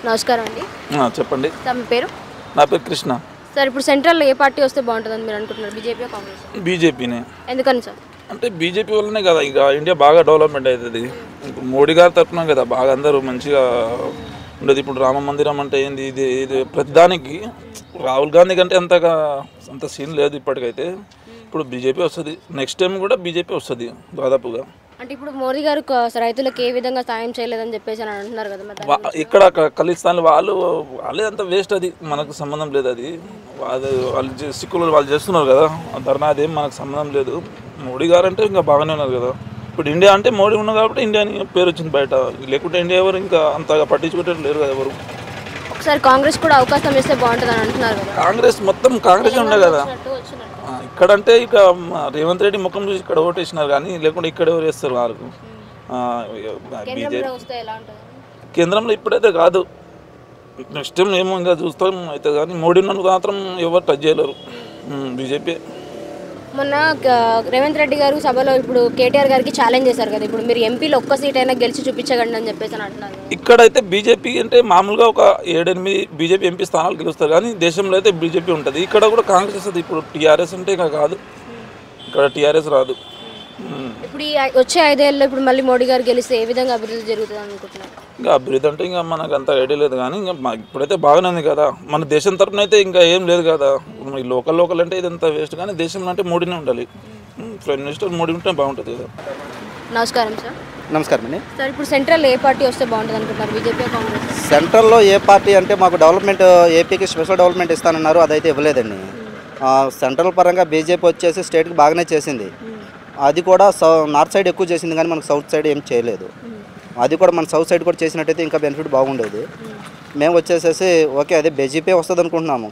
నమస్కారం అండి. చెప్పండి. మీ పేరు? నా పేరు కృష్ణ. సార్, ఇప్పుడు సెంట్రల్లో ఏ పార్టీ వస్తే బాగుంటుందని మీరు అనుకుంటున్నారు? బీజేపీ, కాంగ్రెస్? బీజేపీనే. ఎందుకని సార్? అంటే బీజేపీ వల్లనే కదా ఇక ఇండియా బాగా డెవలప్మెంట్ అవుతుంది. ఇప్పుడు మోడీ గారి తరఫున కదా బాగా అందరూ మంచిగా ఉండేది. ఇప్పుడు రామ మందిరం అంటే ఏంది, ఇది ప్రతిదానికి రాహుల్ గాంధీ కంటే అంత సీన్ లేదు ఇప్పటికైతే. ఇప్పుడు బీజేపీ వస్తుంది, నెక్స్ట్ టైం కూడా బీజేపీ వస్తుంది దాదాపుగా. అంటే ఇప్పుడు మోదీ గారు రైతులకు ఏ విధంగా సాయం చేయలేదని చెప్పేసి అని అంటున్నారు కదా మరి. ఇక్కడ ఖలిస్తాన్ వాళ్ళే అంత వేస్ట్, అది మనకు సంబంధం లేదు. అది వాళ్ళు సిక్కులు వాళ్ళు చేస్తున్నారు కదా ధర్నా, అదేం మనకు సంబంధం లేదు. మోడీ గారు అంటే ఇంకా బాగానే ఉన్నారు కదా. ఇప్పుడు ఇండియా అంటే మోడీ ఉన్నారు కాబట్టి ఇండియా అని పేరు వచ్చింది బయట. లేకుంటే ఇండియా ఎవరు ఇంకా అంతగా పట్టించుకుంటే లేరు కదా ఎవరు. ఒకసారి కాంగ్రెస్ కూడా అవకాశం ఇస్తే బాగుంటుంది అని అంటున్నారు కదా. కాంగ్రెస్ మొత్తం కాంగ్రెస్ ఉండే కదా ఇక్కడంటే. ఇక రేవంత్ రెడ్డి ముఖం చూసి ఇక్కడ ఓటేసినారు కానీ లేకుంటే ఇక్కడ ఎవరు వేస్తారు వాళ్ళకు. బీజేపీ కేంద్రంలో ఇప్పుడైతే కాదు, నెక్స్ట్ టైం ఏమో ఇంకా చూస్తాం అయితే. కానీ మోడీ నన్ను మాత్రం ఎవరు టచ్ చేయలేరు, బీజేపీ. మొన్న రేవంత్ రెడ్డి గారు సభలో ఇప్పుడు కేటీఆర్ గారికి ఛాలెంజ్ చేశారు కదా, ఇప్పుడు మీరు ఎంపీలో ఒక్క సీట్ అయినా గెలిచి చూపించగండి అని చెప్పేసి అంటున్నారు. ఇక్కడైతే బీజేపీ అంటే మామూలుగా ఒక 7-8 బీజేపీ ఎంపీ స్థానాలు గెలుస్తారు కానీ దేశంలో అయితే బీజేపీ ఉంటుంది. ఇక్కడ కూడా కాంగ్రెస్ వస్తుంది. ఇప్పుడు టీఆర్ఎస్ అంటే ఇంకా కాదు, ఇక్కడ టీఆర్ఎస్ రాదు. ఇప్పుడు ఈ వచ్చే 5 ఏళ్ళలో ఇప్పుడు మళ్ళీ మోడీ గారు గెలిస్తే ఏ విధంగా అభివృద్ధి జరుగుతుంది అనుకుంటున్నారు? ఇంకా అభివృద్ధి అంటే ఇంకా మనకు అంత ఐడియా లేదు కానీ ఇంకా ఇప్పుడైతే బాగానే ఉంది కదా. మన దేశం తరపున అయితే ఇంకా ఏం లేదు కదా. లోకల్ అంటే ఇదంతా వేస్ట్, కానీ దేశంలో అంటే మోడీనే ఉండాలి. ప్రైమ్ మినిస్టర్ మోడీ ఉంటే బాగుంటుంది కదా. నమస్కారం సార్. నమస్కారం అండి. సార్, ఇప్పుడు సెంట్రల్లో ఏ పార్టీ వస్తే బాగుంటుంది అనుకుంటున్నారు? బీజేపీ, కాంగ్రెస్? సెంట్రల్లో ఏ పార్టీ అంటే మాకు డెవలప్మెంట్, ఏపీకి స్పెషల్ డెవలప్మెంట్ ఇస్తానన్నారు, అదైతే ఇవ్వలేదండి. సెంట్రల్ పరంగా బీజేపీ వచ్చేసి స్టేట్కి బాగానే చేసింది. అది కూడా నార్త్ సైడ్ ఎక్కువ చేసింది కానీ మనకు సౌత్ సైడ్ ఏం చేయలేదు. అది కూడా మన సౌత్ సైడ్ కూడా చేసినట్టయితే ఇంకా బెనిఫిట్ బాగుండేది. మేము వచ్చేసేసి ఓకే అదే బీజేపీ వస్తుంది అనుకుంటున్నాము,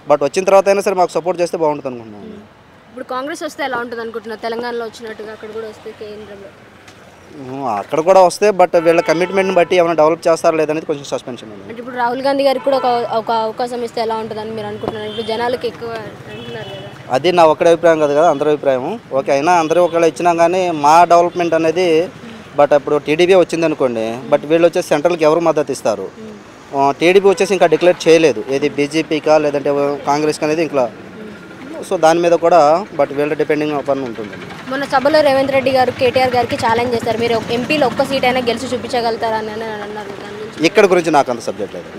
బట్ వచ్చిన తర్వాత అయినా సరే మాకు సపోర్ట్ చేస్తే బాగుంటుంది అనుకుంటున్నాము. ఇప్పుడు కాంగ్రెస్ వస్తే ఎలా ఉంటుంది అనుకుంటున్నారు? తెలంగాణలో వచ్చినట్టుగా అక్కడ కూడా వస్తే కేంద్రంలో అక్కడ కూడా వస్తే, బట్ వీళ్ళ కమిట్మెంట్ని బట్టి ఏమైనా డెవలప్ చేస్తారా లేదనేది కొంచెం సస్పెన్షన్ ఉంది. అంటే ఇప్పుడు రాహుల్ గాంధీ గారికి కూడా ఒక అవకాశం ఇస్తే ఎలా ఉంటుందని మీరు అనుకుంటున్నారు? ఇప్పుడు జనాలకి ఎక్కువ అంటున్నారు కదా. అది నా ఒక్కడి అభిప్రాయం కాదు కదా, అందరి అభిప్రాయం. ఓకే అయినా అందరూ ఒకవేళ ఇచ్చినా కానీ మా డెవలప్మెంట్ అనేది, బట్ ఇప్పుడు టీడీపీ వచ్చింది అనుకోండి, బట్ వీళ్ళు వచ్చేసి సెంట్రల్కి ఎవరు మద్దతు ఇస్తారు? టీడీపీ వచ్చేసి ఇంకా డిక్లేర్ చేయలేదు, ఏది బీజేపీకా లేదంటే కాంగ్రెస్కి అనేది ఇంకా. సో దాని మీద కూడా బట్ వీళ్ళ డిపెండింగ్ పని ఉంటుంది. మొన్న సభలో రేవంత్ రెడ్డి గారు కేటీఆర్ గారికి ఛాలెంజ్ చేస్తారు, మీరు ఎంపీలో ఒక్క సీట్ అయినా గెలిచి చూపించగలుగుతారా అని అన్నారు. ఇక్కడ గురించి నాకు అంత సబ్జెక్ట్ లేదు.